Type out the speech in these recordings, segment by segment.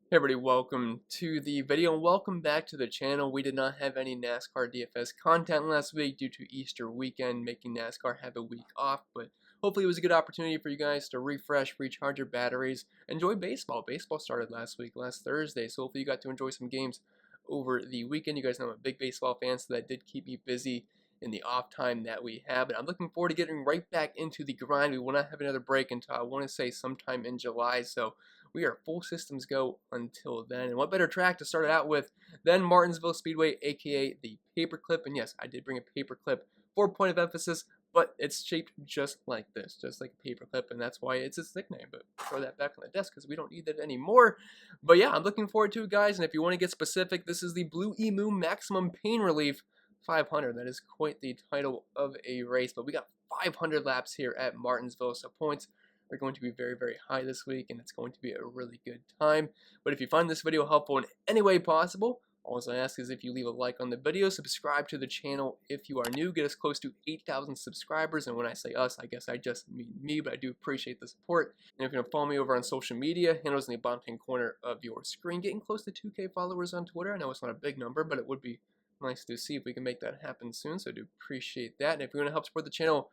Hey everybody, welcome to the video and welcome back to the channel. We did not have any NASCAR DFS content last week due to Easter weekend, making NASCAR have a week off, but hopefully it was a good opportunity for you guys to refresh, recharge your batteries, enjoy baseball. Baseball started last Thursday, so hopefully you got to enjoy some games over the weekend. You guys know I'm a big baseball fan, so that did keep me busy in the off time that we have, and I'm looking forward to getting right back into the grind. We will not have another break until I want to say sometime in July, so we are full systems go until then. And what better track to start it out with than Martinsville Speedway, aka the paperclip. And yes, I did bring a paperclip for point of emphasis, but it's shaped just like this, just like a paperclip, and that's why it's its nickname. But throw that back on the desk because we don't need that anymore. But yeah, I'm looking forward to it, guys. And if you want to get specific, this is the Blue Emu Maximum Pain Relief 500. That is quite the title of a race, but we got 500 laps here at Martinsville, so points are going to be very, very high this week, and it's going to be a really good time. But if you find this video helpful in any way possible, all I ask is if you leave a like on the video, subscribe to the channel if you are new, get us close to 8,000 subscribers. And when I say us, I guess I just mean me, but I do appreciate the support. And if you want to follow me over on social media, handles in the bottom right corner of your screen. Getting close to 2K followers on Twitter. I know it's not a big number, but it would be nice to see if we can make that happen soon, so I do appreciate that. And if you want to help support the channel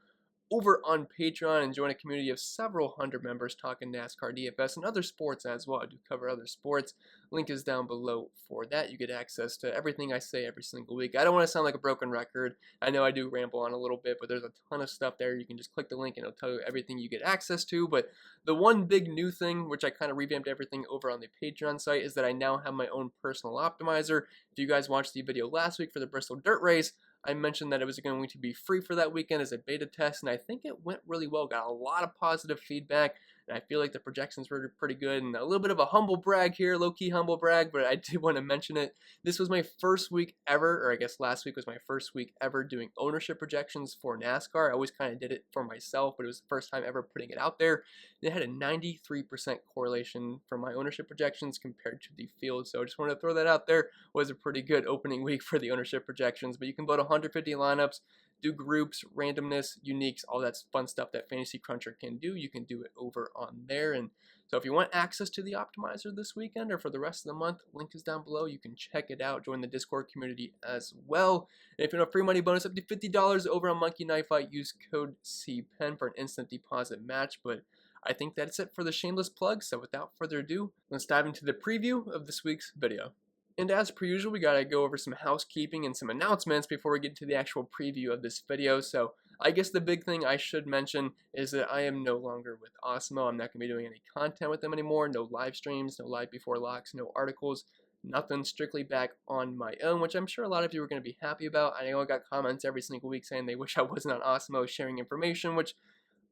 over on Patreon and join a community of several hundred members talking NASCAR DFS and other sports as well. I do cover other sports. Link is down below for that. You get access to everything I say every single week. I don't want to sound like a broken record. I know I do ramble on a little bit, but there's a ton of stuff there. You can just click the link and it'll tell you everything you get access to. But the one big new thing, which I kind of revamped everything over on the Patreon site, is that I now have my own personal optimizer. If you guys watched the video last week for the Bristol Dirt Race, I mentioned that it was going to be free for that weekend as a beta test, and I think it went really well. Got a lot of positive feedback, and I feel like the projections were pretty good. And a little bit of a humble brag here, low-key humble brag, but I did want to mention it. This was my first week ever, or I guess last week was my first week ever doing ownership projections for NASCAR. I always kind of did it for myself, but it was the first time ever putting it out there. It had a 93% correlation for my ownership projections compared to the field, so I just wanted to throw that out there. It was a pretty good opening week for the ownership projections, but you can vote 150 lineups, do groups, randomness, uniques, all that fun stuff that Fantasy Cruncher can do. You can do it over on there. And so if you want access to the optimizer this weekend or for the rest of the month, link is down below. You can check it out. Join the Discord community as well. And if you want a free money bonus up to $50 over on Monkey Knife Fight, use code CPEN for an instant deposit match. But I think that's it for the shameless plug. So without further ado, let's dive into the preview of this week's video. And as per usual, we gotta go over some housekeeping and some announcements before we get to the actual preview of this video. So I guess the big thing I should mention is that I am no longer with Osmo. I'm not gonna be doing any content with them anymore. No live streams, no live before locks, no articles, nothing. Strictly back on my own, which I'm sure a lot of you are gonna be happy about. I know I got comments every single week saying they wish I wasn't on Osmo sharing information, which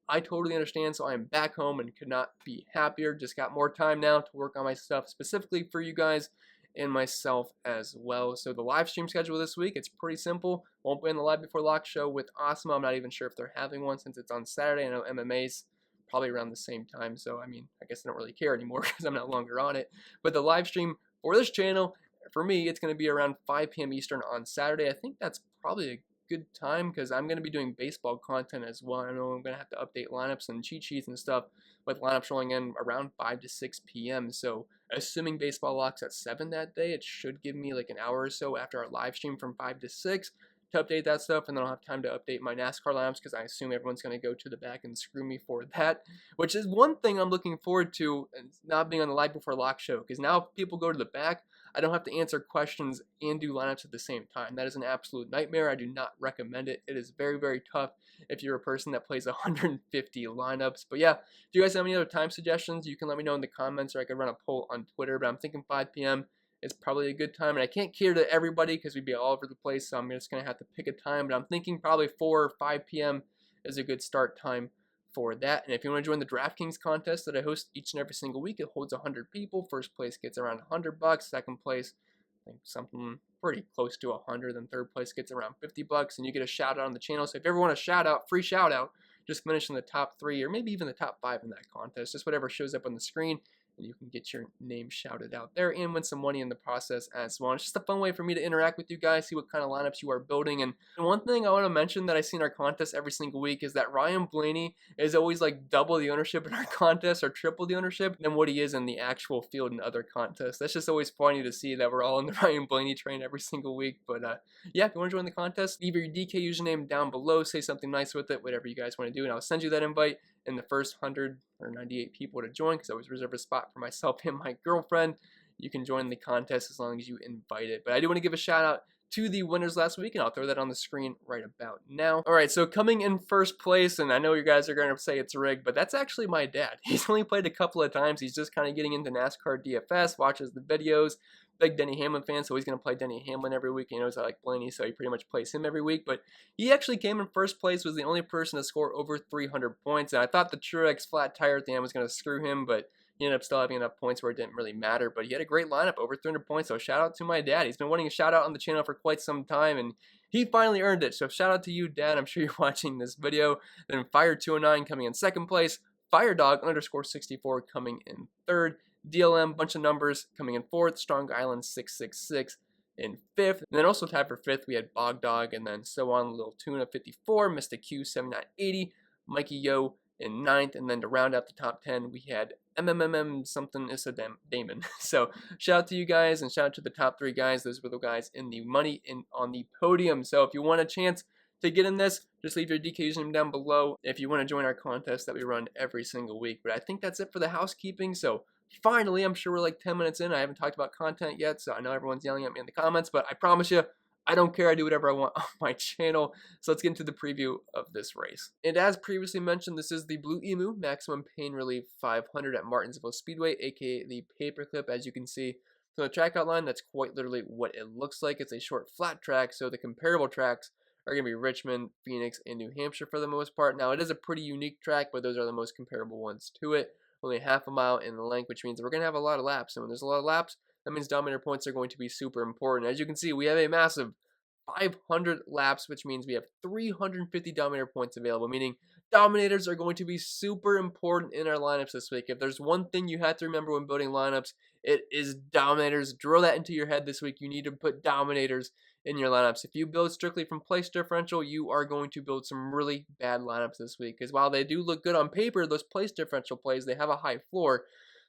I totally understand. So I am back home and could not be happier. Just got more time now to work on my stuff specifically for you guys and myself as well. So the live stream schedule this week, it's pretty simple. Won't be in the Live Before Lock show with Osmo. I'm not even sure if they're having one since it's on Saturday. I know MMA's probably around the same time, so I mean, I guess I don't really care anymore because I'm no longer on it. But the live stream for this channel, for me, it's going to be around 5 p.m. Eastern on Saturday. I think that's probably a good time because I'm going to be doing baseball content as well. I know I'm going to have to update lineups and cheat sheets and stuff with lineups rolling in around 5 to 6 p.m. So assuming baseball locks at 7 that day, it should give me like an hour or so after our live stream from 5 to 6 to update that stuff, and then I'll have time to update my NASCAR lineups because I assume everyone's going to go to the back and screw me for that, which is one thing I'm looking forward to, not being on the Live Before Lock show, because now if people go to the back, I don't have to answer questions and do lineups at the same time. That is an absolute nightmare. I do not recommend it. It is very, very tough if you're a person that plays 150 lineups. But yeah, if you guys have any other time suggestions, you can let me know in the comments, or I could run a poll on Twitter. But I'm thinking 5 p.m. is probably a good time. And I can't cater to everybody because we'd be all over the place, so I'm just going to have to pick a time. But I'm thinking probably 4 or 5 p.m. is a good start time for that. And if you want to join the DraftKings contest that I host each and every single week, it holds 100 people. First place gets around $100. Second place, I think something pretty close to 100. Then third place gets around $50, and you get a shout out on the channel. So if you ever want a shout out, free shout out, just finish in the top 3 or maybe even the top 5 in that contest. Just whatever shows up on the screen and you can get your name shouted out there and win some money in the process as well. And it's just a fun way for me to interact with you guys, see what kind of lineups you are building. And one thing I want to mention that I see in our contest every single week is that Ryan Blaney is always like double the ownership in our contest or triple the ownership than what he is in the actual field in other contests. That's just always funny to see that we're all in the Ryan Blaney train every single week. But yeah, if you want to join the contest, leave your DK username down below, say something nice with it, whatever you guys want to do, and I'll send you that invite. And the first 100 or 98 people to join, because I always reserve a spot for myself and my girlfriend, you can join the contest as long as you invite it. But I do want to give a shout out to the winners last week, and I'll throw that on the screen right about now. All right, so coming in first place, and I know you guys are going to say it's rigged, but that's actually my dad. He's only played a couple of times. He's just kind of getting into NASCAR DFS, watches the videos. Big Denny Hamlin fan, so he's going to play Denny Hamlin every week. He knows I like Blaney, so he pretty much plays him every week. But he actually came in first place, was the only person to score over 300 points. And I thought the Truex flat tire at the end was going to screw him, but he ended up still having enough points where it didn't really matter. But he had a great lineup, over 300 points. So shout out to my dad. He's been wanting a shout out on the channel for quite some time, and he finally earned it. So shout out to you, Dad. I'm sure you're watching this video. Then Fire209 coming in second place. Firedog _ 64 coming in third. DLM, bunch of numbers, coming in fourth. Strong Island 666 in fifth. And then also tied for fifth, we had Bogdog, and then so on. Little Tuna 54, Mr. Q 7980, Mikey Yo in ninth. And then to round out the top 10, we had MMMM something Issa Damon. So shout out to you guys, and shout out to the top 3 guys. Those were the guys in the money on the podium. So if you want a chance to get in this, just leave your DK username down below if you want to join our contest that we run every single week. But I think that's it for the housekeeping. So finally, I'm sure we're like 10 minutes in. I haven't talked about content yet, so I know everyone's yelling at me in the comments, but I promise you, I don't care. I do whatever I want on my channel. So let's get into the preview of this race. And as previously mentioned, this is the Blue Emu Maximum Pain Relief 500 at Martinsville Speedway, aka the paperclip. As you can see from the track outline, that's quite literally what it looks like. It's a short flat track, so the comparable tracks are going to be Richmond, Phoenix, and New Hampshire for the most part. Now, it is a pretty unique track, but those are the most comparable ones to it. Only half a mile in length, which means we're going to have a lot of laps. And when there's a lot of laps, that means dominator points are going to be super important. As you can see, we have a massive 500 laps, which means we have 350 dominator points available, meaning dominators are going to be super important in our lineups this week. If there's one thing you have to remember when building lineups, it is dominators. Drill that into your head this week. You need to put dominators in your lineups. If you build strictly from place differential, you are going to build some really bad lineups this week, because while they do look good on paper, those place differential plays, they have a high floor.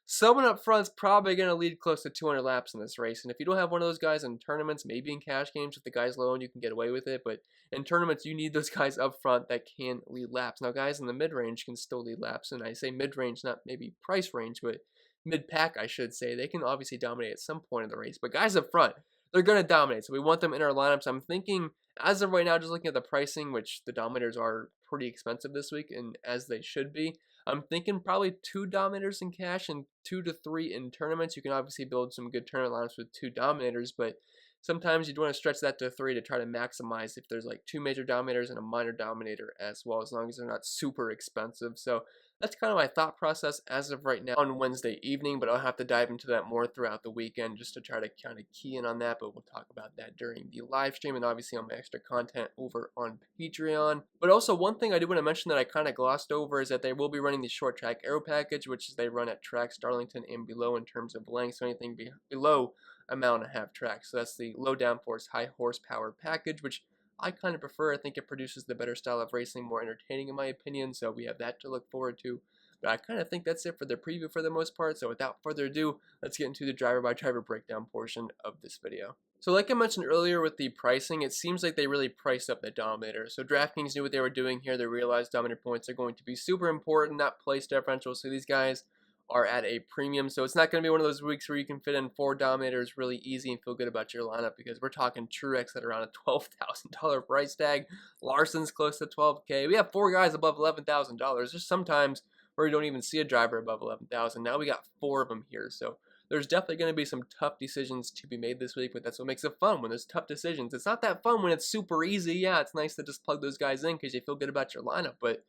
Someone up front's probably going to lead close to 200 laps in this race, and if you don't have one of those guys in tournaments, maybe in cash games with the guys low and you can get away with it, but in tournaments you need those guys up front that can lead laps. Now guys in the mid-range can still lead laps, and I say mid-range, not maybe price range, but mid-pack I should say. They can obviously dominate at some point in the race, but guys up front, they're going to dominate, so we want them in our lineups. I'm thinking, as of right now, just looking at the pricing, which the dominators are pretty expensive this week, and as they should be, I'm thinking probably 2 dominators in cash and 2 to 3 in tournaments. You can obviously build some good tournament lineups with 2 dominators, but sometimes you'd want to stretch that to 3 to try to maximize if there's like 2 major dominators and a minor dominator as well, as long as they're not super expensive. So that's kind of my thought process as of right now on Wednesday evening, but I'll have to dive into that more throughout the weekend just to try to kind of key in on that, but we'll talk about that during the live stream and obviously on my extra content over on Patreon. But also one thing I do want to mention that I kind of glossed over is that they will be running the short track aero package, which is they run at tracks Darlington and below in terms of length, so anything below a mile and a half track. So that's the low downforce, high horsepower package, which I kind of prefer. I think it produces the better style of racing, more entertaining in my opinion, so we have that to look forward to. But I kind of think that's it for the preview for the most part, so without further ado, let's get into the driver-by-driver breakdown portion of this video. So like I mentioned earlier with the pricing, it seems like they really priced up the dominator. So DraftKings knew what they were doing here. They realized dominator points are going to be super important, not place differential, so these guys are at a premium. So it's not going to be one of those weeks where you can fit in 4 dominators really easy and feel good about your lineup, because we're talking Truex at around a $12,000 price tag. Larson's close to $12K. We have 4 guys above $11,000. There's sometimes where you don't even see a driver above $11,000. Now we got 4 of them here. So there's definitely going to be some tough decisions to be made this week, but that's what makes it fun when there's tough decisions. It's not that fun when it's super easy. Yeah, it's nice to just plug those guys in because you feel good about your lineup, but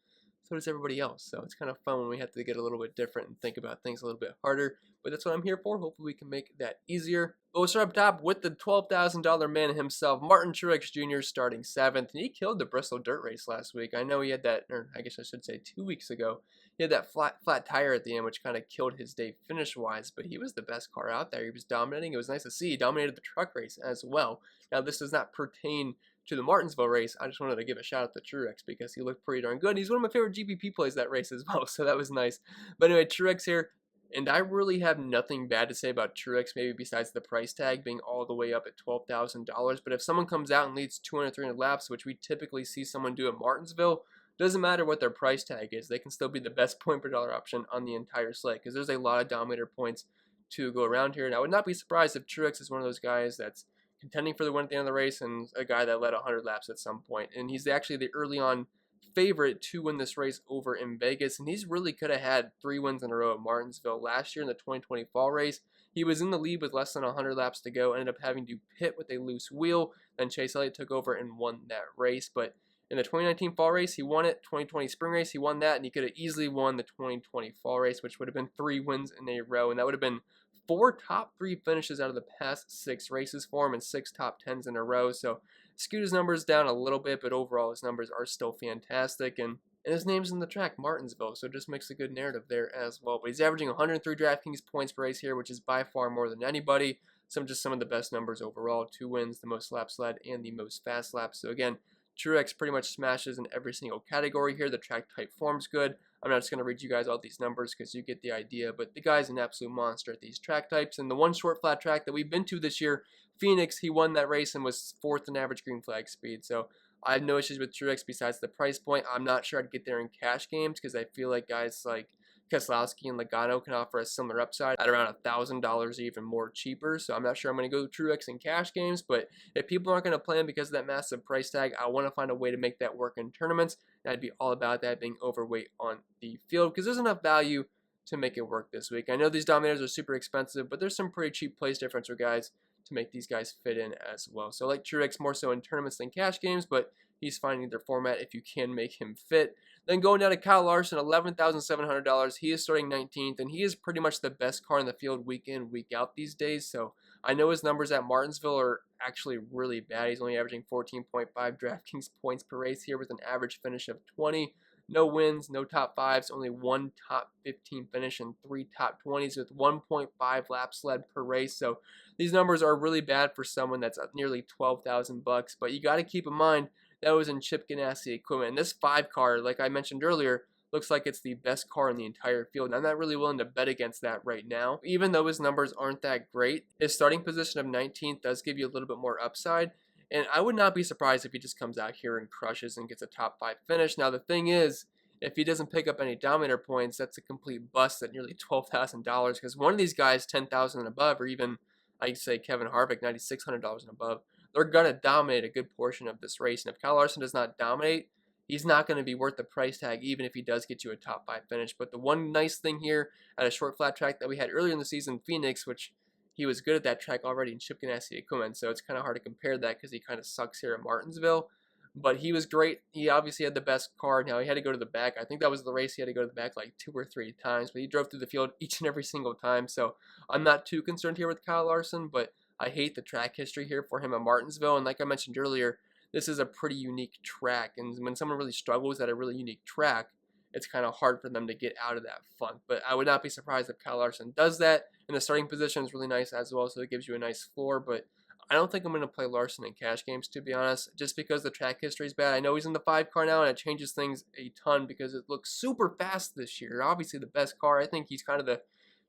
so does everybody else. So it's kind of fun when we have to get a little bit different and think about things a little bit harder. But that's what I'm here for. Hopefully we can make that easier. But we'll start up top with the $12,000 man himself, Martin Truex Jr. starting 7th. And he killed the Bristol dirt race last week. I know he had that, or I guess I should say 2 weeks ago. He had that flat tire at the end, which kind of killed his day finish-wise, but he was the best car out there. He was dominating. It was nice to see. He dominated the truck race as well. Now, this does not pertain to the Martinsville race. I just wanted to give a shout out to Truex because he looked pretty darn good. He's one of my favorite GPP plays that race as well, so that was nice. But anyway, Truex here. And I really have nothing bad to say about Truex, maybe besides the price tag being all the way up at $12,000. But if someone comes out and leads 200, 300 laps, which we typically see someone do at Martinsville, doesn't matter what their price tag is. They can still be the best point per dollar option on the entire slate because there's a lot of dominator points to go around here. And I would not be surprised if Truex is one of those guys that's contending for the win at the end of the race and a guy that led 100 laps at some point. And he's actually the early on favorite to win this race over in Vegas, and he's really could have had 3 wins in a row at Martinsville. Last year in the 2020 fall race, he was in the lead with less than 100 laps to go, ended up having to pit with a loose wheel, then Chase Elliott took over and won that race. But in the 2019 fall race, he won it. 2020 spring race, he won that, and he could have easily won the 2020 fall race, which would have been 3 wins in a row, and that would have been 4 top 3 finishes out of the past 6 races for him and 6 top 10s in a row. So skewed his numbers down a little bit, but overall his numbers are still fantastic. And his name's in the track, Martinsville, so it just makes a good narrative there as well. But he's averaging 103 DraftKings points per race here, which is by far more than anybody. Some of the best numbers overall. 2 wins, the most laps led, and the most fast laps. So again, Truex pretty much smashes in every single category here. The track type form's good. I'm not just going to read you guys all these numbers because you get the idea, but the guy's an absolute monster at these track types. And the one short flat track that we've been to this year, Phoenix, he won that race and was 4th in average green flag speed. So I have no issues with Truex besides the price point. I'm not sure I'd get there in cash games because I feel like guys like Keselowski and Logano can offer a similar upside at around $1,000 even more cheaper. So I'm not sure I'm going to go Truex in cash games, but if people aren't going to play him because of that massive price tag, I want to find a way to make that work in tournaments. And I'd be all about that being overweight on the field because there's enough value to make it work this week. I know these dominators are super expensive, but there's some pretty cheap place differential guys to make these guys fit in as well. So I like Truex more so in tournaments than cash games, but he's finding their format if you can make him fit. Then going down to Kyle Larson, $11,700. He is starting 19th, and he is pretty much the best car in the field week in, week out these days. So I know his numbers at Martinsville are actually really bad. He's only averaging 14.5 DraftKings points per race here with an average finish of 20. No wins, no top 5s, only 1 top 15 finish and 3 top 20s with 1.5 laps led per race. So these numbers are really bad for someone that's at nearly $12,000. But you got to keep in mind that was in Chip Ganassi equipment. And this 5 car, like I mentioned earlier, looks like it's the best car in the entire field. And I'm not really willing to bet against that right now. Even though his numbers aren't that great, his starting position of 19th does give you a little bit more upside. And I would not be surprised if he just comes out here and crushes and gets a top 5 finish. Now, the thing is, if he doesn't pick up any dominator points, that's a complete bust at nearly $12,000 because one of these guys, $10,000 and above, or even, I'd say Kevin Harvick, $9,600 and above, they're going to dominate a good portion of this race. And if Kyle Larson does not dominate, he's not going to be worth the price tag, even if he does get you a top 5 finish. But the one nice thing here at a short flat track that we had earlier in the season, Phoenix, which he was good at that track already in Chip Ganassi equipment, so it's kind of hard to compare that because he kind of sucks here at Martinsville. But he was great. He obviously had the best car. Now, he had to go to the back. I think that was the race he had to go to the back like 2 or 3 times, but he drove through the field each and every single time. So I'm not too concerned here with Kyle Larson, but I hate the track history here for him at Martinsville. And like I mentioned earlier, this is a pretty unique track. And when someone really struggles at a really unique track, it's kind of hard for them to get out of that funk. But I would not be surprised if Kyle Larson does that. And the starting position is really nice as well, so it gives you a nice floor. But I don't think I'm going to play Larson in cash games, to be honest, just because the track history is bad. I know he's in the 5 car now, and it changes things a ton because it looks super fast this year. Obviously, the best car. I think he's kind of the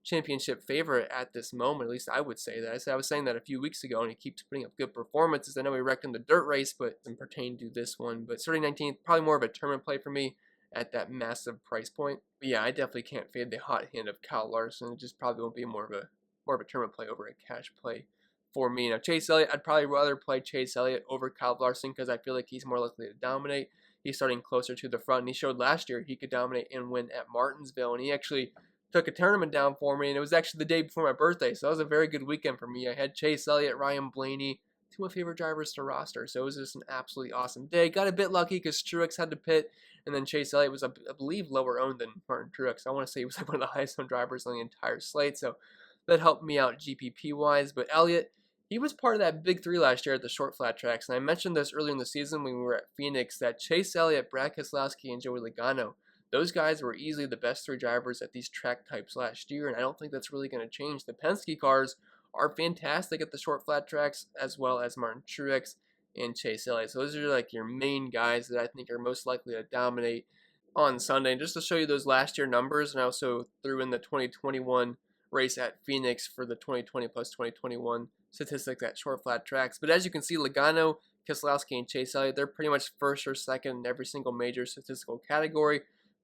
championship favorite at this moment. At least I would say that. I was saying that a few weeks ago, and he keeps putting up good performances. I know he wrecked in the dirt race, but it doesn't pertain to this one. But starting 19th, probably more of a tournament play for me at that massive price point. But yeah, I definitely can't fade the hot hand of Kyle Larson. It just probably won't be more of a tournament play over a cash play for me. Now, Chase Elliott, I'd probably rather play Chase Elliott over Kyle Larson because I feel like he's more likely to dominate. He's starting closer to the front, and he showed last year he could dominate and win at Martinsville, and he actually took a tournament down for me, and it was actually the day before my birthday, so that was a very good weekend for me. I had Chase Elliott, Ryan Blaney, 2 of my favorite drivers to roster, so it was just an absolutely awesome day. Got a bit lucky because Truex had to pit, and then Chase Elliott was, I believe, lower owned than Martin Truex. I want to say he was like one of the highest owned drivers on the entire slate, so that helped me out GPP-wise. But Elliott, he was part of that big 3 last year at the short flat tracks, and I mentioned this earlier in the season when we were at Phoenix, that Chase Elliott, Brad Keselowski, and Joey Logano, those guys were easily the best 3 drivers at these track types last year, and I don't think that's really going to change. The Penske cars are fantastic at the short flat tracks, as well as Martin Truex and Chase Elliott. So those are like your main guys that I think are most likely to dominate on Sunday. And just to show you those last year numbers, and I also threw in the 2021 race at Phoenix for the 2020 plus 2021 statistics at short flat tracks. But as you can see, Logano, Keselowski, and Chase Elliott, they're pretty much first or second in every single major statistical category.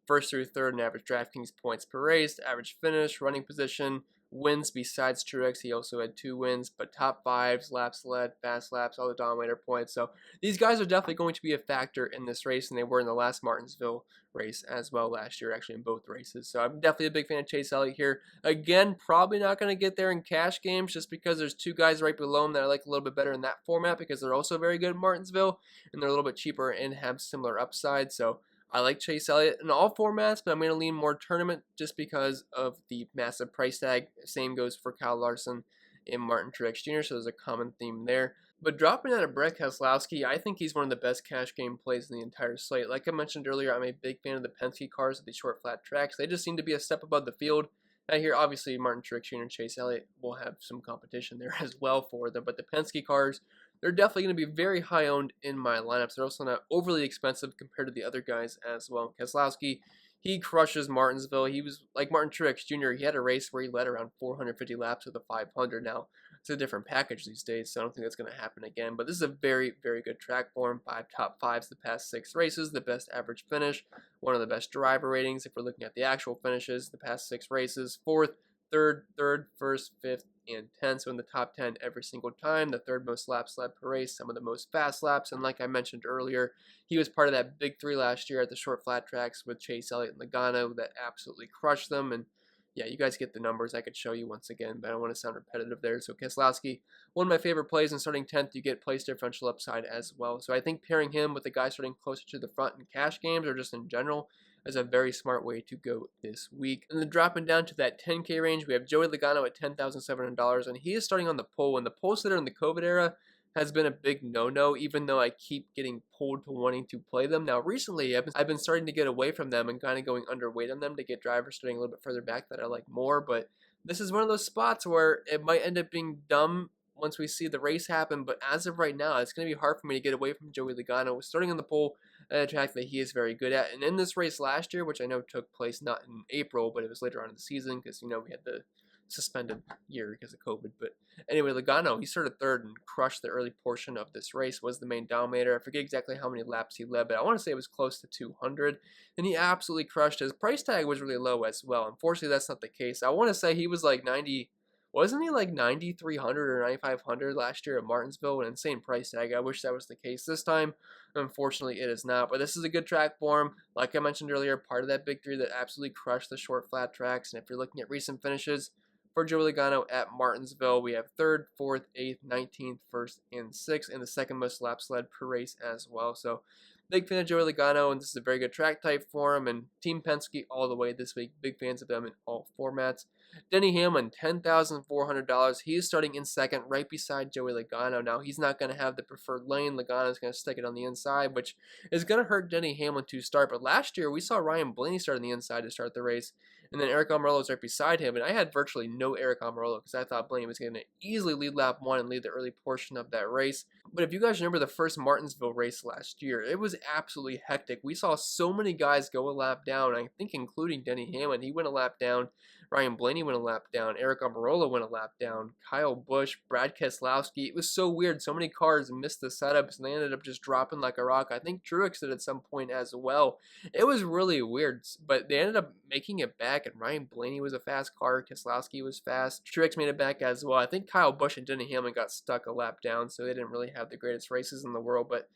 First through third in average DraftKings points per race, average finish, running position, wins besides Truex. He also had 2 wins, but top 5s, laps led, fast laps, all the dominator points. So these guys are definitely going to be a factor in this race, and they were in the last Martinsville race as well last year, actually in both races. So I'm definitely a big fan of Chase Elliott here. Again, probably not going to get there in cash games just because there's 2 guys right below him that I like a little bit better in that format because they're also very good at Martinsville, and they're a little bit cheaper and have similar upside. So I like Chase Elliott in all formats, but I'm going to lean more tournament just because of the massive price tag. Same goes for Kyle Larson and Martin Truex Jr., so there's a common theme there. But dropping out of Brett Keselowski, I think he's one of the best cash game plays in the entire slate. Like I mentioned earlier, I'm a big fan of the Penske cars at these short flat tracks. They just seem to be a step above the field. Now here, obviously, Martin Truex Jr. and Chase Elliott will have some competition there as well for them, but the Penske cars, they're definitely going to be very high owned in my lineups. They're also not overly expensive compared to the other guys as well. Keselowski, he crushes Martinsville. He was like Martin Truex Jr. He had a race where he led around 450 laps with a 500. Now, it's a different package these days, so I don't think that's going to happen again. But this is a very, very good track for him. 5 top 5s the past 6 races, the best average finish, one of the best driver ratings if we're looking at the actual finishes, the past 6 races, 4th, 3rd, 1st, 5th, and 10th. So in the top 10 every single time, the 3rd most laps led per race, some of the most fast laps, and like I mentioned earlier, he was part of that big 3 last year at the short flat tracks with Chase Elliott and Logano that absolutely crushed them. And yeah, you guys get the numbers. I could show you once again, but I don't want to sound repetitive there. So Keselowski, one of my favorite plays, and starting 10th, you get place differential upside as well. So I think pairing him with the guy starting closer to the front in cash games or just in general is a very smart way to go this week. And then dropping down to that 10K range, we have Joey Logano at $10,700, and he is starting on the pole. And the pole sitter in the COVID era has been a big no-no, even though I keep getting pulled to wanting to play them. Now, recently, I've been starting to get away from them and kind of going underweight on them to get drivers starting a little bit further back that I like more, but this is one of those spots where it might end up being dumb once we see the race happen, but as of right now, it's going to be hard for me to get away from Joey Logano, starting on the pole at a track that he is very good at. And in this race last year, which I know took place not in April, but it was later on in the season because, you know, we had the suspended year because of COVID. But anyway, Logano, he started 3rd and crushed the early portion of this race, was the main dominator. I forget exactly how many laps he led, but I want to say it was close to 200, and he absolutely crushed. His price tag was really low as well. Unfortunately, that's not the case. I want to say he was like 90, wasn't he like 9,300 or 9,500 last year at Martinsville? An insane price tag. I wish that was the case this time. Unfortunately, it is not, but this is a good track for him. Like I mentioned earlier, part of that big 3 that absolutely crushed the short flat tracks, and if you're looking at recent finishes, for Joey Logano at Martinsville, we have 3rd, 4th, 8th, 19th, 1st, and 6th, and the 2nd most laps led per race as well. So, big fan of Joey Logano, and this is a very good track type for him. And Team Penske all the way this week. Big fans of them in all formats. Denny Hamlin, $10,400. He is starting in 2nd, right beside Joey Logano. Now, he's not going to have the preferred lane. Logano is going to stick it on the inside, which is going to hurt Denny Hamlin to start. But last year, we saw Ryan Blaney start on the inside to start the race, and then Eric Almirola is right beside him. And I had virtually no Eric Almirola because I thought Blaney was going to easily lead lap 1 and lead the early portion of that race. But if you guys remember the first Martinsville race last year, it was absolutely hectic. We saw so many guys go a lap down, I think including Denny Hamlin. He went a lap down. Ryan Blaney went a lap down. Eric Almirola went a lap down. Kyle Busch, Brad Keselowski. It was so weird. So many cars missed the setups, and they ended up just dropping like a rock. I think Truex did at some point as well. It was really weird, but they ended up making it back, and Ryan Blaney was a fast car. Keselowski was fast. Truex made it back as well. I think Kyle Busch and Denny Hamlin got stuck a lap down, so they didn't really have the greatest races in the world, but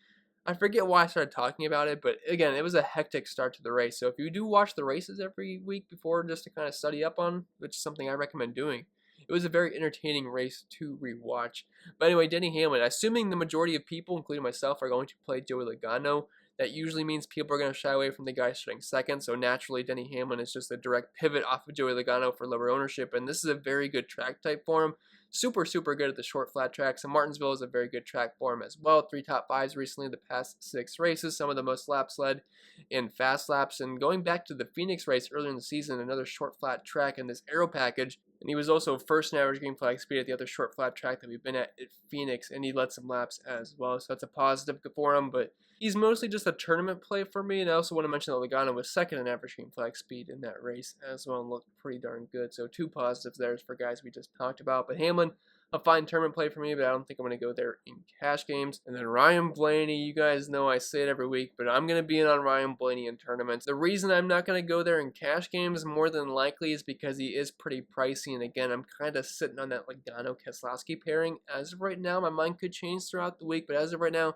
I forget why I started talking about it, but again, it was a hectic start to the race. So if you do watch the races every week before just to kind of study up on, which is something I recommend doing, it was a very entertaining race to rewatch. But anyway, Denny Hamlin, assuming the majority of people, including myself, are going to play Joey Logano, that usually means people are going to shy away from the guy starting 2nd. So naturally, Denny Hamlin is just a direct pivot off of Joey Logano for lower ownership. And this is a very good track type for him. super good at the short flat tracks, and Martinsville is a very good track for him as well. 3 top 5s recently the past 6 races, some of the most laps led in fast laps. And going back to the Phoenix race earlier in the season, another short flat track in this aero package, and he was also first in average green flag speed at the other short flat track that we've been at Phoenix, and he led some laps as well, so that's a positive for him. But he's mostly just a tournament play for me, and I also want to mention that Logano was second in average green flag speed in that race as well and looked pretty darn good. So 2 positives there for guys we just talked about. But Hamlin, a fine tournament play for me, but I don't think I'm going to go there in cash games. And then Ryan Blaney, you guys know I say it every week, but I'm going to be in on Ryan Blaney in tournaments. The reason I'm not going to go there in cash games more than likely is because he is pretty pricey, and again, I'm kind of sitting on that Logano-Keselowski pairing. As of right now, my mind could change throughout the week, but as of right now,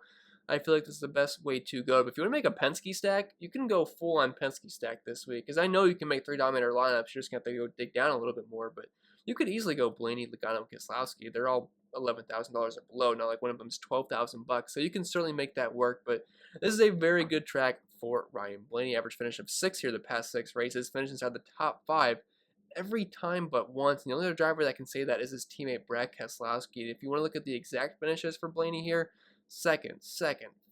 I feel like this is the best way to go. But if you want to make a Penske stack, you can go full on Penske stack this week, because I know you can make 3 dominator lineups. You're just going to have to go dig down a little bit more, but you could easily go Blaney, Logano, Keselowski. They're all $11,000 or below. Not like one of them's $12,000, so you can certainly make that work. But this is a very good track for Ryan Blaney. Average finish of 6 here the past 6 races. Finished inside the top 5 every time but once. And the only other driver that can say that is his teammate Brad Keselowski. If you want to look at the exact finishes for Blaney here, second,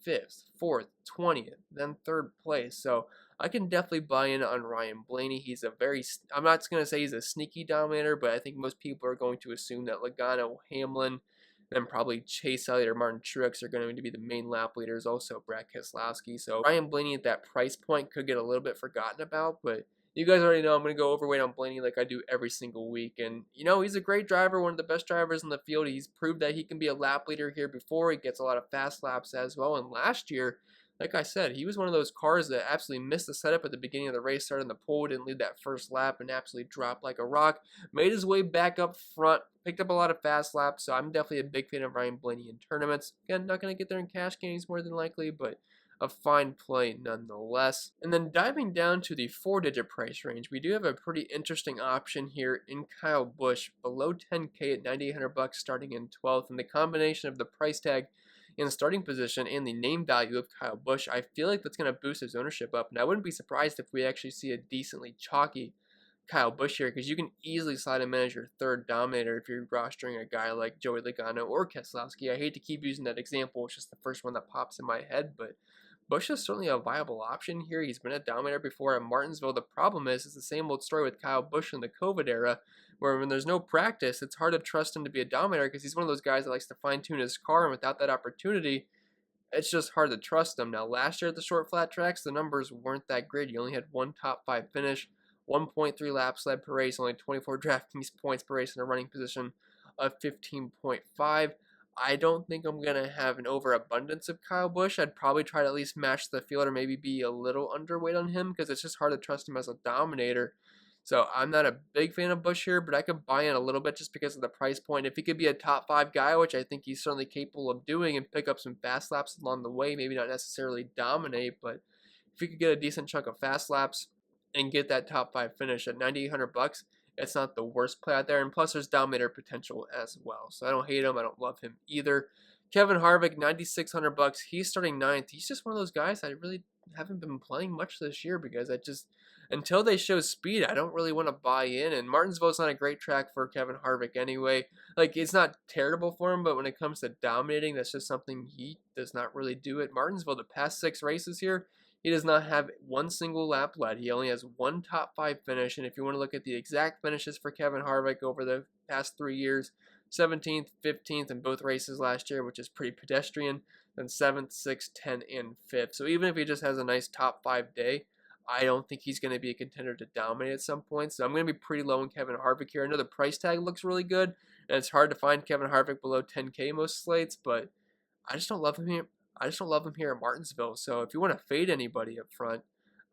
5th, 4th, 20th, then 3rd place. So I can definitely buy in on Ryan Blaney. He's a very, I'm not going to say he's a sneaky dominator, but I think most people are going to assume that Logano, Hamlin, and probably Chase Elliott or Martin Truex are going to be the main lap leaders, also Brad Keselowski. So Ryan Blaney at that price point could get a little bit forgotten about, but you guys already know I'm going to go overweight on Blaney like I do every single week. And, you know, he's a great driver, one of the best drivers in the field. He's proved that he can be a lap leader here before. He gets a lot of fast laps as well. And last year, like I said, he was one of those cars that absolutely missed the setup at the beginning of the race, started in the pole, didn't lead that first lap, and absolutely dropped like a rock. Made his way back up front, picked up a lot of fast laps, so I'm definitely a big fan of Ryan Blaney in tournaments. Again, not going to get there in cash games more than likely, but a fine play nonetheless. And then diving down to the 4-digit price range, we do have a pretty interesting option here in Kyle Busch, below 10K at $9,800 starting in 12th, and the combination of the price tag in the starting position and the name value of Kyle Busch, I feel like that's going to boost his ownership up, and I wouldn't be surprised if we actually see a decently chalky Kyle Busch here, because you can easily slide him in as your 3rd dominator if you're rostering a guy like Joey Logano or Keselowski. I hate to keep using that example, it's just the first one that pops in my head, but Busch is certainly a viable option here. He's been a dominator before at Martinsville. The problem is, it's the same old story with Kyle Busch in the COVID era, where when there's no practice, it's hard to trust him to be a dominator because he's one of those guys that likes to fine-tune his car, and without that opportunity, it's just hard to trust him. Now, last year at the short flat tracks, the numbers weren't that great. You only had 1 top 5 finish, 1.3 laps led per race, only 24 DraftKings points per race in a running position of 15.5. I don't think I'm going to have an overabundance of Kyle Busch. I'd probably try to at least match the field or maybe be a little underweight on him because it's just hard to trust him as a dominator. So I'm not a big fan of Busch here, but I could buy in a little bit just because of the price point. If he could be a top 5 guy, which I think he's certainly capable of doing, and pick up some fast laps along the way, maybe not necessarily dominate, but if he could get a decent chunk of fast laps and get that top 5 finish at $9,800, it's not the worst play out there, and plus there's dominator potential as well. So I don't hate him, I don't love him either. Kevin Harvick, $9,600. He's starting 9th. He's just one of those guys I really haven't been playing much this year because until they show speed, I don't really want to buy in. And Martinsville's not a great track for Kevin Harvick anyway. Like, it's not terrible for him, but when it comes to dominating, that's just something he does not really do at Martinsville. The past 6 races here, he does not have 1 single lap led. He only has 1 top 5 finish. And if you want to look at the exact finishes for Kevin Harvick over the past 3 years, 17th, 15th in both races last year, which is pretty pedestrian, then 7th, 6th, 10th, and 5th. So even if he just has a nice top 5 day, I don't think he's going to be a contender to dominate at some point. So I'm going to be pretty low in Kevin Harvick here. I know the price tag looks really good, and it's hard to find Kevin Harvick below 10K most slates, but I just don't love him here. I just don't love him here at Martinsville. So if you want to fade anybody up front,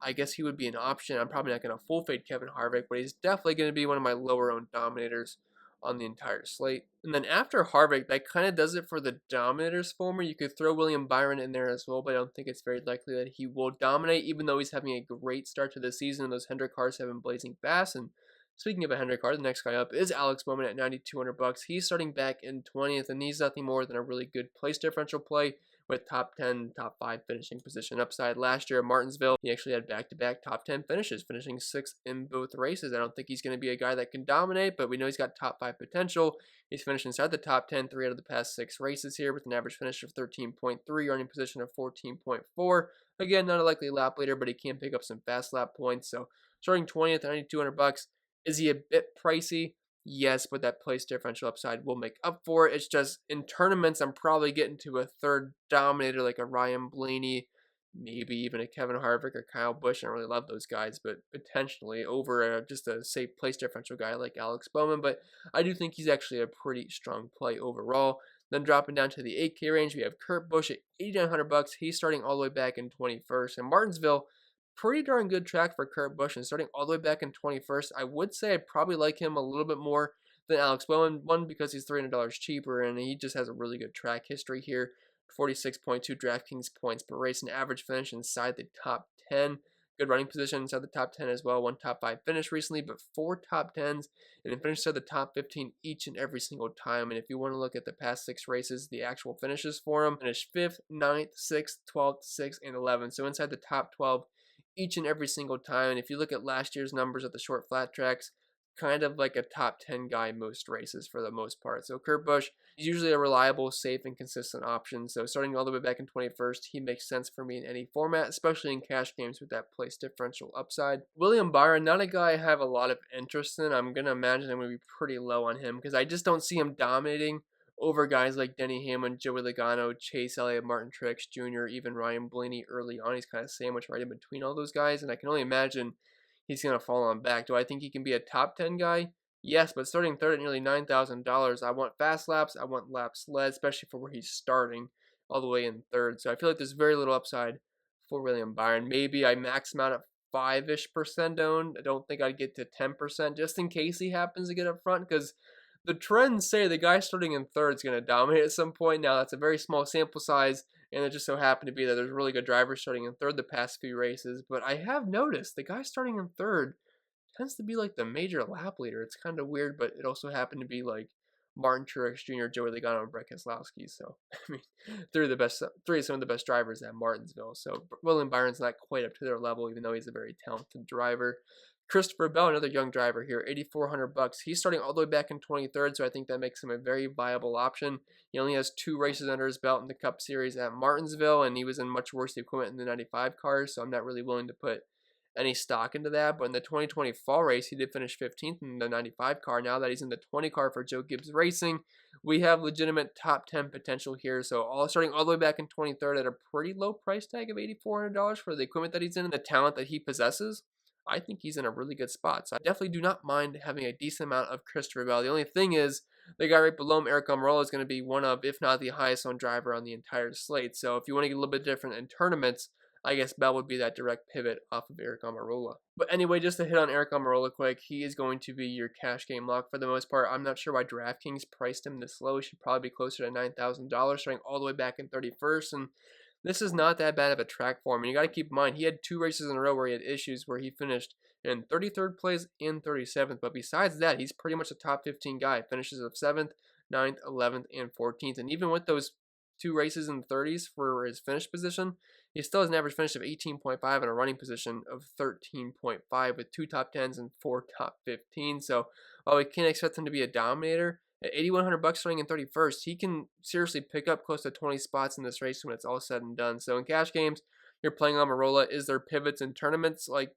I guess he would be an option. I'm probably not going to full fade Kevin Harvick, but he's definitely going to be one of my lower owned dominators on the entire slate. And then after Harvick, that kind of does it for the dominators for me. You could throw William Byron in there as well, but I don't think it's very likely that he will dominate, even though he's having a great start to the season and those Hendrick cars have been blazing fast. And speaking of a Hendrick car, the next guy up is Alex Bowman at $9,200. He's starting back in 20th, and he's nothing more than a really good place differential play with top 10, top 5 finishing position upside. Last year at Martinsville, he actually had back-to-back top 10 finishes, finishing 6th in both races. I don't think he's going to be a guy that can dominate, but we know he's got top 5 potential. He's finished inside the top 10 3 out of the past 6 races here with an average finish of 13.3, running position of 14.4. Again, not a likely lap leader, but he can pick up some fast lap points. So starting 20th at $9,200. Is he a bit pricey? Yes, but that place differential upside will make up for it. It's just in tournaments, I'm probably getting to a third dominator like a Ryan Blaney, maybe even a Kevin Harvick or Kyle Busch. I don't really love those guys, but potentially over just a safe place differential guy like Alex Bowman. But I do think he's actually a pretty strong play overall. Then dropping down to the 8K range, we have Kurt Busch at $8,900. He's starting all the way back in 21st. And Martinsville, pretty darn good track for Kurt Busch, and starting all the way back in 21st, I would say I'd probably like him a little bit more than Alex Bowman. One, because he's $300 cheaper, and he just has a really good track history here. 46.2 DraftKings points per race, an average finish inside the top 10. Good running position inside the top 10 as well. 1 top 5 finish recently, but 4 top 10s, and then finished inside the top 15 each and every single time. And if you want to look at the past 6 races, the actual finishes for him, finished 5th, 9th, 6th, 12th, 6th, and 11th. So inside the top 12 each and every single time. And if you look at last year's numbers at the short flat tracks, kind of like a top 10 guy most races for the most part. So Kurt Busch is usually a reliable, safe, and consistent option. So starting all the way back in 21st, he makes sense for me in any format, especially in cash games with that place differential upside. William Byron, not a guy I have a lot of interest in. I'm going to imagine I'm going to be pretty low on him because I just don't see him dominating over guys like Denny Hamlin, Joey Logano, Chase Elliott, Martin Truex Jr., even Ryan Blaney early on. He's kind of sandwiched right in between all those guys, and I can only imagine he's going to fall on back. Do I think he can be a top 10 guy? Yes, but starting third at nearly $9,000, I want fast laps, I want laps led, especially for where he's starting all the way in third. So I feel like there's very little upside for William Byron. Maybe I max him out at 5-ish% owned. I don't think I'd get to 10% just in case he happens to get up front, because the trends say the guy starting in third is going to dominate at some point. Now, that's a very small sample size, and it just so happened to be that there's really good drivers starting in third the past few races. But I have noticed the guy starting in third tends to be like the major lap leader. It's kind of weird, but it also happened to be like Martin Truex Jr., Joey Logano, and Brett Keselowski. So, I mean, three of some of the best drivers at Martinsville. So, William Byron's not quite up to their level, even though he's a very talented driver. Christopher Bell, another young driver here, $8,400. He's starting all the way back in 23rd, so I think that makes him a very viable option. He only has 2 races under his belt in the Cup Series at Martinsville, and he was in much worse equipment in the 95 cars, so I'm not really willing to put any stock into that. But in the 2020 fall race, he did finish 15th in the 95 car. Now that he's in the 20 car for Joe Gibbs Racing, we have legitimate top 10 potential here. So starting all the way back in 23rd at a pretty low price tag of $8,400 for the equipment that he's in and the talent that he possesses, I think he's in a really good spot. So I definitely do not mind having a decent amount of Christopher Bell. The only thing is, the guy right below him, Aric Almirola, is going to be one of, if not the highest owned driver on the entire slate. So if you want to get a little bit different in tournaments, I guess Bell would be that direct pivot off of Aric Almirola. But anyway, just to hit on Aric Almirola quick, he is going to be your cash game lock for the most part. I'm not sure why DraftKings priced him this low. He should probably be closer to $9,000, starting all the way back in 31st. And this is not that bad of a track for him. And you got to keep in mind, he had 2 races in a row where he had issues where he finished in 33rd place and 37th. But besides that, he's pretty much a top 15 guy. Finishes of 7th, 9th, 11th, and 14th. And even with those 2 races in the 30s for his finish position, he still has an average finish of 18.5 and a running position of 13.5 with 2 top 10s and 4 top 15. So while we can't expect him to be a dominator, at $8,100 starting in 31st, he can seriously pick up close to 20 spots in this race when it's all said and done. So in cash games, you're playing Almirola. Is there pivots in tournaments like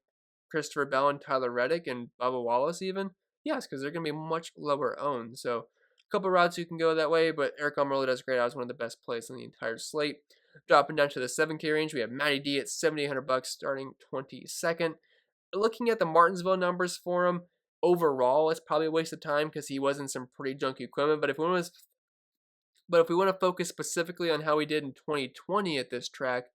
Christopher Bell and Tyler Reddick and Bubba Wallace even? Yes, because they're going to be much lower owned. So a couple routes you can go that way, but Aric Almirola does great. I was one of the best plays on the entire slate. Dropping down to the 7K range, we have Matty D at $7,800 starting 22nd. Looking at the Martinsville numbers for him, overall, it's probably a waste of time because he was in some pretty junky equipment. But if we want to focus specifically on how he did in 2020 at this track,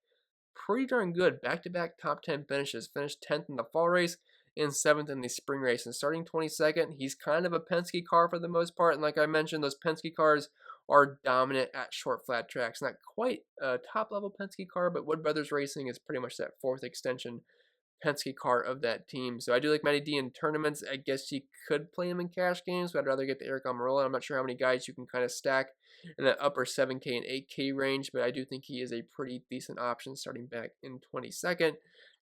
pretty darn good. Back-to-back top 10 finishes. Finished 10th in the fall race and 7th in the spring race. And starting 22nd, he's kind of a Penske car for the most part. And like I mentioned, those Penske cars are dominant at short flat tracks. Not quite a top-level Penske car, but Wood Brothers Racing is pretty much that 4th extension Penske car of that team. So I do like Matty D in tournaments. I guess you could play him in cash games, but I'd rather get the Eric Almirola. I'm not sure how many guys you can kind of stack in that upper 7K and 8K range, but I do think he is a pretty decent option starting back in 22nd.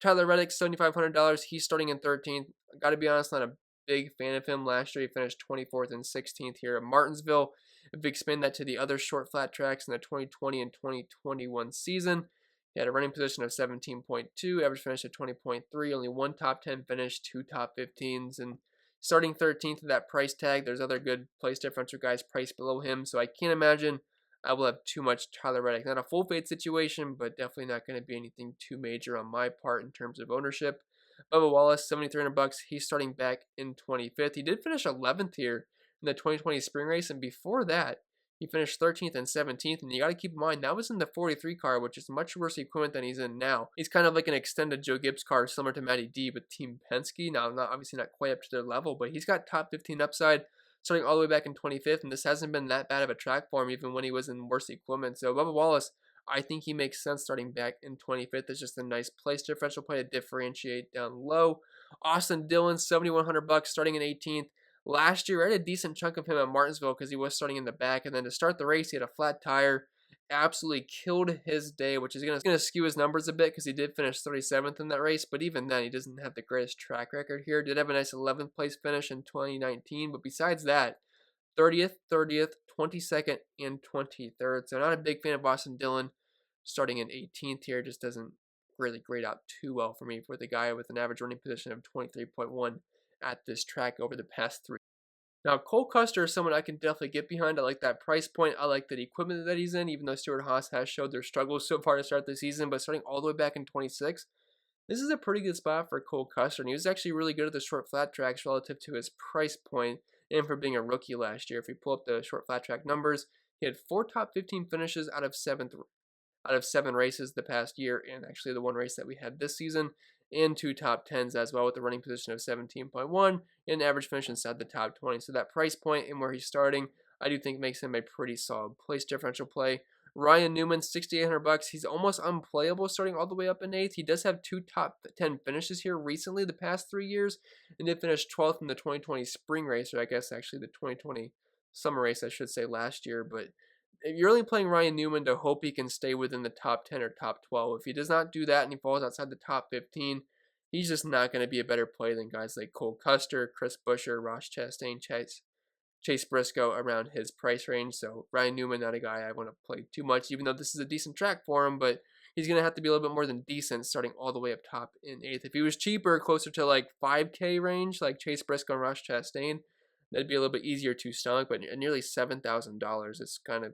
Tyler Reddick, $7,500. He's starting in 13th. Got to be honest, not a big fan of him. Last year, he finished 24th and 16th here at Martinsville. If we expand that to the other short flat tracks in the 2020 and 2021 season, he had a running position of 17.2, average finish of 20.3, only one top 10 finish, two top 15s, and starting 13th at that price tag. There's other good place differential guys priced below him, so I can't imagine I will have too much Tyler Reddick. Not a full fade situation, but definitely not going to be anything too major on my part in terms of ownership. Bubba Wallace, $7,300. He's starting back in 25th. He did finish 11th here in the 2020 spring race, and before that, he finished 13th and 17th, and you got to keep in mind, that was in the 43 car, which is much worse equipment than he's in now. He's kind of like an extended Joe Gibbs car, similar to Matty D, but Team Penske. Now, obviously not quite up to their level, but he's got top 15 upside, starting all the way back in 25th, and this hasn't been that bad of a track for him, even when he was in worse equipment. So Bubba Wallace, I think he makes sense starting back in 25th. It's just a nice place differential play to differentiate down low. Austin Dillon, $7,100, starting in 18th. Last year, I had a decent chunk of him at Martinsville because he was starting in the back, and then to start the race, he had a flat tire. Absolutely killed his day, which is going to skew his numbers a bit because he did finish 37th in that race, but even then, he doesn't have the greatest track record here. Did have a nice 11th place finish in 2019, but besides that, 30th, 22nd, and 23rd. So not a big fan of Austin Dillon starting in 18th here. Just doesn't really grade out too well for me for the guy with an average running position of 23.1 at this track over the past 3. Now, Cole Custer is someone I can definitely get behind. I like that price point. I like the equipment that he's in, even though Stewart Haas has showed their struggles so far to start the season. But starting all the way back in 26, this is a pretty good spot for Cole Custer. And he was actually really good at the short flat tracks relative to his price point and for being a rookie last year. If we pull up the short flat track numbers, he had 4 top 15 finishes out of 7 races the past year, and actually the one race that we had this season, and 2 top 10s as well, with a running position of 17.1 and average finish inside the top 20. So that price point and where he's starting, I do think makes him a pretty solid place differential play. Ryan Newman, $6,800. He's almost unplayable starting all the way up in 8th. He does have 2 top 10 finishes here recently, the past 3 years, and did finish 12th in the 2020 spring race, or I guess actually the 2020 summer race, I should say, last year. But if you're only playing Ryan Newman to hope he can stay within the top 10 or top 12, if he does not do that and he falls outside the top 15, he's just not going to be a better play than guys like Cole Custer, Chris Buescher, Ross Chastain, Chase Briscoe around his price range. So Ryan Newman, not a guy I want to play too much, even though this is a decent track for him, but he's going to have to be a little bit more than decent starting all the way up top in 8th. If he was cheaper, closer to like 5K range, like Chase Briscoe and Ross Chastain, that'd be a little bit easier to stomach, but at nearly $7,000, it's kind of,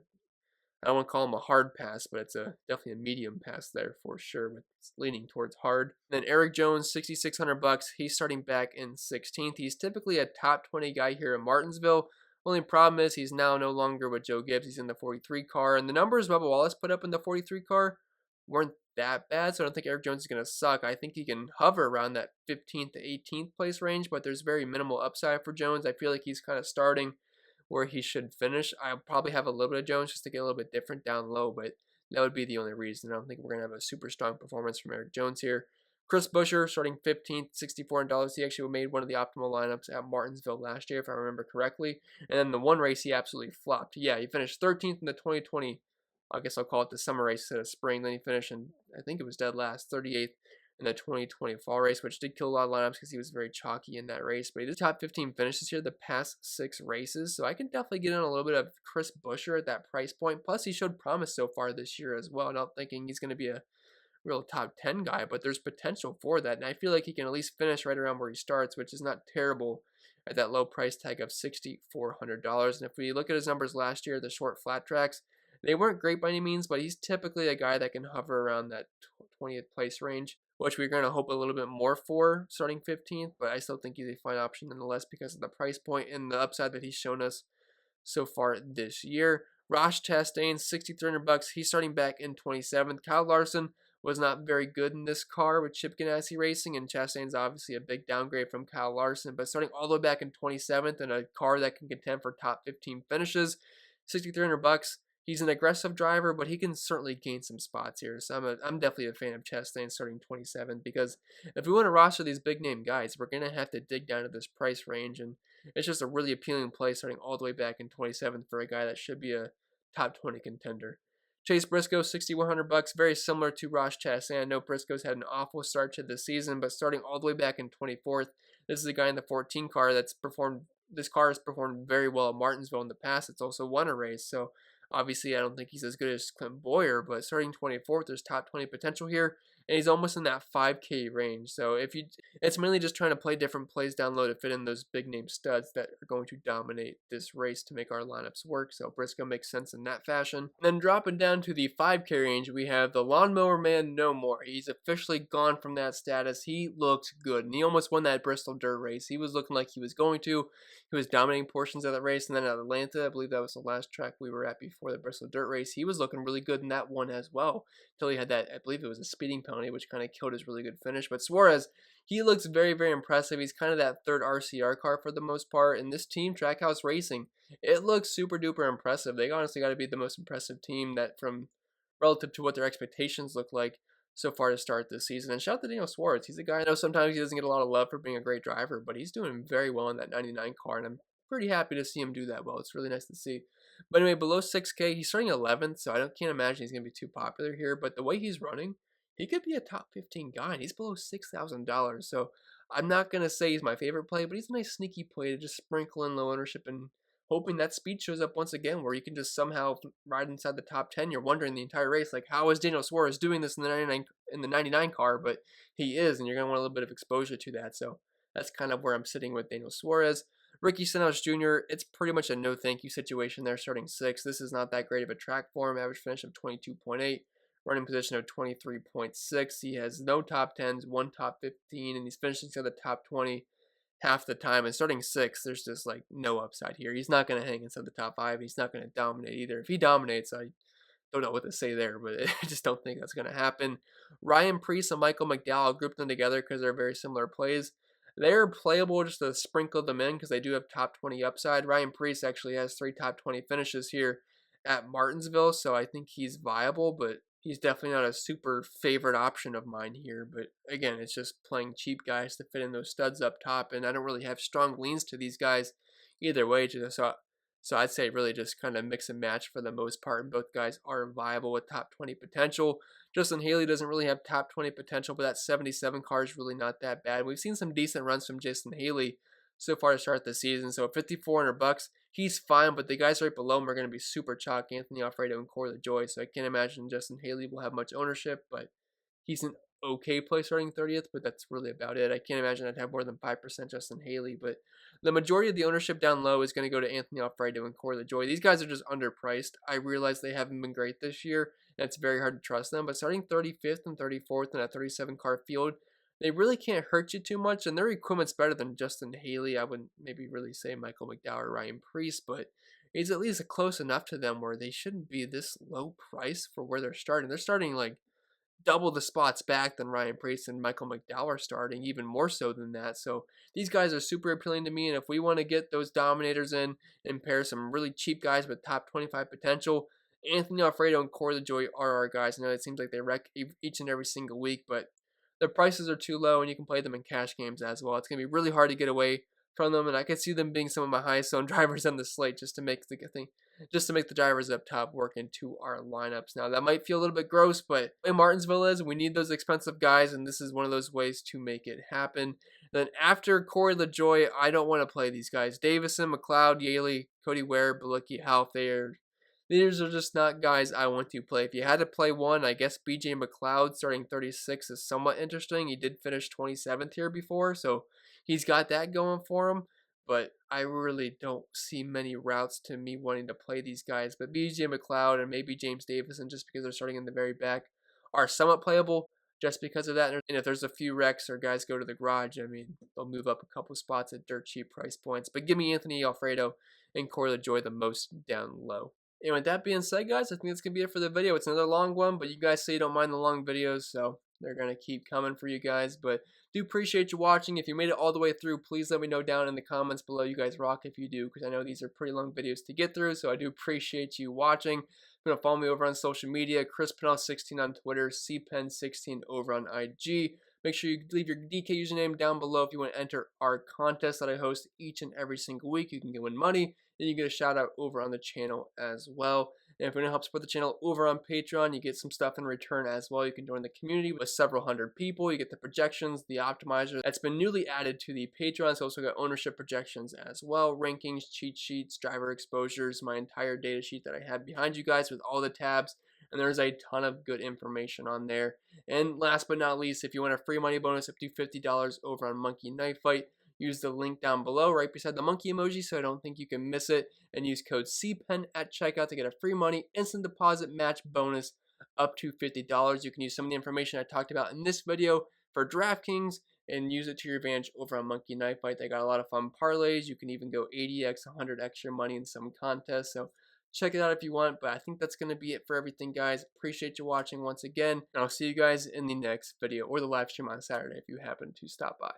I don't want to call him a hard pass, but it's definitely a medium pass there for sure, with leaning towards hard. Then Eric Jones, $6,600. He's starting back in 16th. He's typically a top 20 guy here in Martinsville. Only problem is he's now no longer with Joe Gibbs. He's in the 43 car, and the numbers Bubba Wallace put up in the 43 car weren't that bad, so I don't think Eric Jones is going to suck. I think he can hover around that 15th to 18th place range, but there's very minimal upside for Jones. I feel like he's kind of starting where he should finish. I'll probably have a little bit of Jones just to get a little bit different down low, but that would be the only reason. I don't think we're going to have a super strong performance from Eric Jones here. Chris Buescher starting 15th, $6,400. He actually made one of the optimal lineups at Martinsville last year, if I remember correctly. And then the one race he absolutely flopped. Yeah, he finished 13th in the 2020, I guess I'll call it the summer race instead of spring. Then he finished in, I think it was dead last, 38th in the 2020 fall race, which did kill a lot of lineups because he was very chalky in that race. But he did top 15 finishes here the past 6 races, so I can definitely get in a little bit of Chris Buescher at that price point. Plus, he showed promise so far this year as well. Not thinking he's going to be a real top 10 guy, but there's potential for that, and I feel like he can at least finish right around where he starts, which is not terrible at that low price tag of $6,400. And if we look at his numbers last year, the short flat tracks, they weren't great by any means, but he's typically a guy that can hover around that 20th place range, which we're going to hope a little bit more for starting 15th, but I still think he's a fine option nonetheless because of the price point and the upside that he's shown us so far this year. Ross Chastain, $6,300. He's starting back in 27th. Kyle Larson was not very good in this car with Chip Ganassi Racing, and Chastain's obviously a big downgrade from Kyle Larson, but starting all the way back in 27th in a car that can contend for top 15 finishes, $6,300. He's an aggressive driver, but he can certainly gain some spots here. So I'm definitely a fan of Chastain starting 27 because if we want to roster these big name guys, we're gonna have to dig down to this price range, and it's just a really appealing play starting all the way back in 27 for a guy that should be a top 20 contender. Chase Briscoe, $6,100, very similar to Ross Chastain. I know Briscoe's had an awful start to the season, but starting all the way back in 24th, this is a guy in the 14 car that's performed. This car has performed very well at Martinsville in the past. It's also won a race, so obviously, I don't think he's as good as Clint Boyer, but starting 24th, there's top 20 potential here, and he's almost in that 5K range. So it's mainly just trying to play different plays down low to fit in those big name studs that are going to dominate this race to make our lineups work. So Briscoe makes sense in that fashion. And then dropping down to the 5K range, we have the Lawnmower Man No More. He's officially gone from that status. He looks good, and he almost won that Bristol Dirt race. He was looking like he was going to. He was dominating portions of that race, and then at Atlanta, I believe that was the last track we were at before the Bristol Dirt race, he was looking really good in that one as well, until he had that, I believe it was a speeding penalty, which kind of killed his really good finish. But Suarez, he looks very, very impressive. He's kind of that third RCR car for the most part, and this team, Trackhouse Racing, it looks super duper impressive. They honestly got to be the most impressive team that from relative to what their expectations look like so far to start this season. And shout out to Daniel Suarez. He's a guy, I know sometimes he doesn't get a lot of love for being a great driver, but he's doing very well in that 99 car, and I'm pretty happy to see him do that well. It's really nice to see. But anyway, below 6K, he's starting 11th, so can't imagine he's going to be too popular here. But the way he's running, he could be a top 15 guy, and he's below $6,000. So I'm not going to say he's my favorite play, but he's a nice sneaky play to just sprinkle in low ownership and hoping that speed shows up once again, where you can just somehow ride inside the top 10. You're wondering the entire race, like, how is Daniel Suarez doing this in the 99 car? But he is, and you're going to want a little bit of exposure to that. So that's kind of where I'm sitting with Daniel Suarez. Ricky Stenhouse Jr., it's pretty much a no thank you situation there, starting 6th. This is not that great of a track for him. Average finish of 22.8, running position of 23.6. He has no top 10s, one top 15, and he's finishing to the top 20 half the time. And starting 6th, there's just like no upside here. He's not going to hang inside the top 5. He's not going to dominate either. If he dominates, I don't know what to say there, but I just don't think that's going to happen. Ryan Preece and Michael McDowell, group them together because they're very similar plays. They're playable just to sprinkle them in because they do have top 20 upside. Ryan Preece actually has 3 top 20 finishes here at Martinsville, so I think he's viable, but he's definitely not a super favorite option of mine here. But again, it's just playing cheap guys to fit in those studs up top, and I don't really have strong leans to these guys either way. So I'd say really just kind of mix and match for the most part, and both guys are viable with top 20 potential. Justin Haley doesn't really have top 20 potential, but that 77 car is really not that bad. We've seen some decent runs from Justin Haley so far to start the season. So at $5,400, he's fine, but the guys right below him are going to be super chalk, Anthony Alfredo and Corey LaJoie. So I can't imagine Justin Haley will have much ownership, but he's an okay play starting 30th, but that's really about it. I can't imagine I'd have more than 5% Justin Haley, but the majority of the ownership down low is going to go to Anthony Alfredo and Corey LaJoie. These guys are just underpriced. I realize they haven't been great this year, and it's very hard to trust them, but starting 35th and 34th in a 37 car field, they really can't hurt you too much, and their equipment's better than Justin Haley. I wouldn't maybe really say Michael McDowell or Ryan Preece, but he's at least close enough to them where they shouldn't be this low price for where they're starting. They're starting like double the spots back than Ryan Preece and Michael McDowell are starting, even more so than that. So these guys are super appealing to me, and if we want to get those dominators in and pair some really cheap guys with top 25 potential, Anthony Alfredo and Corey LaJoie are our guys. I know it seems like they wreck each and every single week, but the prices are too low, and you can play them in cash games as well. It's going to be really hard to get away from them, and I could see them being some of my highest owned drivers on the slate just to make the drivers up top work into our lineups. Now, that might feel a little bit gross, but in Martinsville is, we need those expensive guys, and this is one of those ways to make it happen. Then after Corey LaJoie, I don't want to play these guys. Davison, McLeod, Yaley, Cody Ware, Bilicki, Half, these are just not guys I want to play. If you had to play one, I guess BJ McLeod starting 36 is somewhat interesting. He did finish 27th here before, so he's got that going for him. But I really don't see many routes to me wanting to play these guys. But BJ McLeod and maybe James Davison, just because they're starting in the very back, are somewhat playable just because of that. And if there's a few wrecks or guys go to the garage, I mean, they'll move up a couple spots at dirt cheap price points. But give me Anthony Alfredo and Corey LaJoie the most down low. And with that being said, guys, I think that's going to be it for the video. It's another long one, but you guys say you don't mind the long videos, so They're going to keep coming for you guys, but do appreciate you watching. If you made it all the way through, please let me know down in the comments below. You guys rock if you do, because I know these are pretty long videos to get through, so I do appreciate you watching. If you want to follow me over on social media, Pennell16 on Twitter, cpen16 over on IG. Make sure you leave your DK username down below if you want to enter our contest that I host each and every single week. You can win money, and you get a shout out over on the channel as well. And if you want to help support the channel over on Patreon, you get some stuff in return as well. You can join the community with several hundred people. You get the projections, the optimizer that's been newly added to the Patreon. It's also got ownership projections as well, rankings, cheat sheets, driver exposures, my entire data sheet that I have behind you guys with all the tabs. And there's a ton of good information on there. And last but not least, if you want a free money bonus up to $50 over on Monkey Knife Fight, use the link down below right beside the monkey emoji so I don't think you can miss it, and use code CPEN at checkout to get a free money instant deposit match bonus up to $50. You can use some of the information I talked about in this video for DraftKings and use it to your advantage over on Monkey Knife Fight. They got a lot of fun parlays. You can even go 80x, 100x your money in some contests. So check it out if you want, but I think that's going to be it for everything, guys. Appreciate you watching once again, and I'll see you guys in the next video or the live stream on Saturday if you happen to stop by.